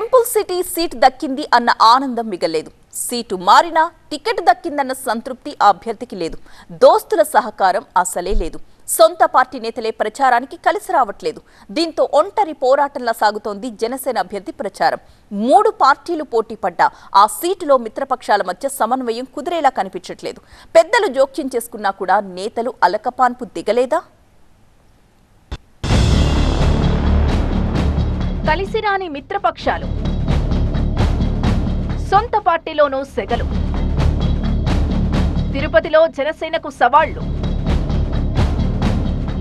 Temple city seat దక్కింది అన్న ఆనందం మిగలేదు. సీటు మారినా టికెట్ దక్కిందన్న సంతృప్తి ఆ అభ్యర్థికి లేదు. దోస్తుల సహకారం అసలే లేదు. సొంత పార్టీ నేతలే ప్రచారానికి కలిసి రావట్లేదు. దీంతో ఒంటరి పోరాటంలా సాగుతోంది జనసేన అభ్యర్థి ప్రచారం. 3 పార్టీలు పోటీ పడ్డా ఆ సీటులో మిత్రపక్షాల మధ్య సమన్వయం కుదిరేలా కనిపించట్లేదు. పెద్దలు జోక్యం చేసుకున్నా కూడా నేతలు అలకపాన్పు దిగలేదా? కలిసిరాని మిత్రపక్షాలు, సొంత పార్టీలోనూ సెగలు, తిరుపతిలో జనసేనకు సవాళ్లు.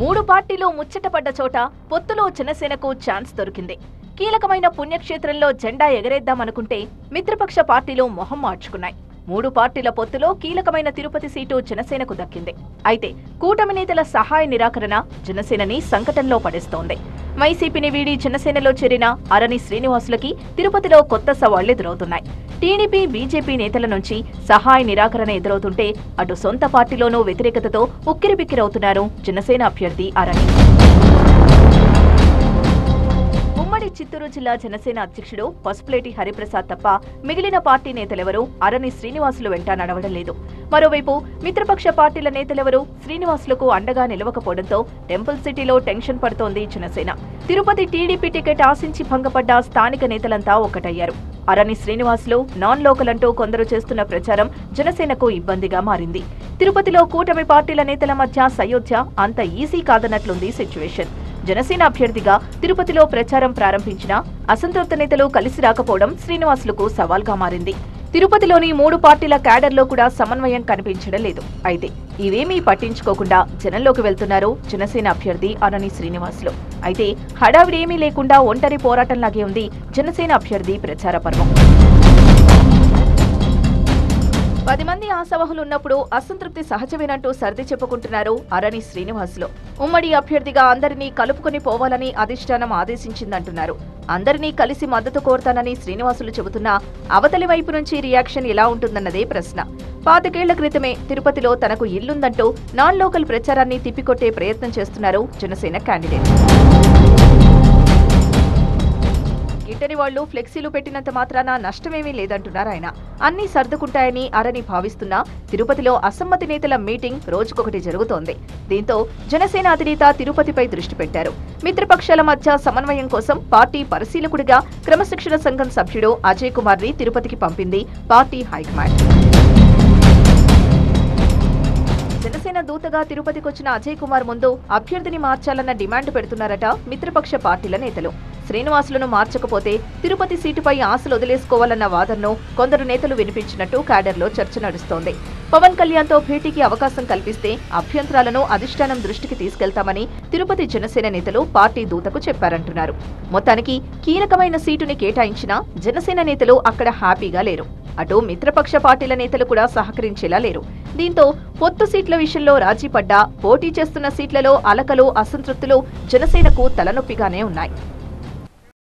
3 పార్టీలు ముచ్చటపడ్డ చోట పొత్తులో జనసేనకు ఛాన్స్ దొరికింది. కీలకమైన పుణ్యక్షేత్రంలో జెండా ఎగరేద్దామనుకుంటే మిత్రపక్ష పార్టీలు మొహం మార్చుకున్నాయి. 3 పార్టీల పొత్తులో కీలకమైన తిరుపతి సీటు జనసేనకు దక్కింది. అయితే కూటమి నేతల సహాయ నిరాకరణ జనసేనని సంకటంలో పడేస్తోంది. వైసీపీని వీడి జనసేనలో చేరిన అరణి శ్రీనివాసులకి తిరుపతిలో కొత్త సవాళ్లు ఎదురవుతున్నాయి. టీడీపీ, బీజేపీ నేతల నుంచి సహాయ నిరాకరణ ఎదురవుతుంటే అటు సొంత పార్టీలోనూ వ్యతిరేకతతో ఉక్కిరిబిక్కిరవుతున్నారు జనసేన అభ్యర్థి అరణి. ఉమ్మడి చిత్తూరు జిల్లా జనసేన అధ్యక్షుడు పసుపులేటి హరిప్రసాద్ తప్ప మిగిలిన పార్టీ నేతలెవరూ అరణి శ్రీనివాసులు వెంట నడవడం లేదు. మరోవైపు మిత్రపక్ష పార్టీల నేతలెవరూ శ్రీనివాసులకు అండగా నిలవకపోవడంతో టెంపుల్ సిటీలో టెన్షన్ పడుతోంది జనసేన. తిరుపతి టీడీపీ టికెట్ ఆశించి భంగపడ్డ స్థానిక నేతలంతా ఒక్కటయ్యారు. అరణి శ్రీనివాసులు నాన్ లోకల్ అంటూ కొందరు చేస్తున్న ప్రచారం జనసేనకు ఇబ్బందిగా మారింది. తిరుపతిలో కూటమి పార్టీల నేతల మధ్య సయోధ్య అంత ఈజీ కాదన్నట్లుంది సిచ్యువేషన్. జనసేన అభ్యర్థిగా తిరుపతిలో ప్రచారం ప్రారంభించిన అసంతృప్త నేతలు కలిసి రాకపోవడం శ్రీనివాసులకు సవాల్గా మారింది. తిరుపతిలోని 3 పార్టీల క్యాడర్లో కూడా సమన్వయం కనిపించడం లేదు. అయితే ఇవేమీ పట్టించుకోకుండా జనంలోకి వెళ్తున్నారు జనసేన అభ్యర్థి అరణి శ్రీనివాసులు. అయితే హడావిడేమీ లేకుండా ఒంటరి పోరాటంలాగే ఉంది జనసేన అభ్యర్థి ప్రచార పర్వం. 10 మంది ఆశావహులున్నప్పుడు అసంతృప్తి సహజమేనంటూ సర్ది చెప్పుకుంటున్నారు అరణి శ్రీనివాసులు. ఉమ్మడి అభ్యర్థిగా అందరినీ కలుపుకొని పోవాలని అధిష్టానం ఆదేశించిందంటున్నారు. అందరినీ కలిసి మద్దతు కోరతానని శ్రీనివాసులు చెబుతున్నా అవతలి వైపు నుంచి రియాక్షన్ ఎలా ఉంటుందన్నదే ప్రశ్న. 25 ఏళ్ల క్రితమే తిరుపతిలో తనకు ఇల్లుందంటూ నాన్ లోకల్ ప్రచారాన్ని తిప్పికొట్టే ప్రయత్నం చేస్తున్నారు జనసేన క్యాండిడేట్. గిట్టని వాళ్లు ఫ్లెక్సీలు పెట్టినంత మాత్రాన నష్టమేమీ లేదంటున్నారు ఆయన. అన్నీ సర్దుకుంటాయని అరణి భావిస్తున్నా తిరుపతిలో అసమ్మతి నేతల మీటింగ్ రోజుకొకటి జరుగుతోంది. దీంతో జనసేన అధినేత తిరుపతిపై దృష్టి పెట్టారు. మిత్రపక్షాల మధ్య సమన్వయం కోసం పార్టీ పరిశీలకుడిగా క్రమశిక్షణ సంఘం సభ్యుడు అజయ్ కుమార్ ని తిరుపతికి పంపింది పార్టీ హైకమాండ్. జనసేన దూతగా తిరుపతికొచ్చిన అజయ్ కుమార్ ముందు అభ్యర్థిని మార్చాలన్న డిమాండ్ పెడుతున్నారట మిత్రపక్ష పార్టీల నేతలు. శ్రీనివాసులను మార్చకపోతే తిరుపతి సీటుపై ఆశలు వదిలేసుకోవాలన్న వాదనను కొందరు నేతలు వినిపించినట్టు క్యాడర్లో చర్చ నడుస్తోంది. పవన్ కళ్యాణ్తో భేటీకి అవకాశం కల్పిస్తే అభ్యంతరాలను అధిష్టానం దృష్టికి తీసుకెళ్తామని తిరుపతి జనసేన నేతలు పార్టీ దూతకు చెప్పారంటున్నారు. మొత్తానికి కీలకమైన సీటుని కేటాయించినా జనసేన నేతలు అక్కడ హ్యాపీగా లేరు. అటు మిత్రపక్ష పార్టీల నేతలు కూడా సహకరించేలా లేరు. దీంతో పొత్తు సీట్ల విషయంలో రాజీ పడ్డా పోటీ చేస్తున్న సీట్లలో అలకలు, అసంతృప్తులు జనసేనకు తలనొప్పిగానే ఉన్నాయి.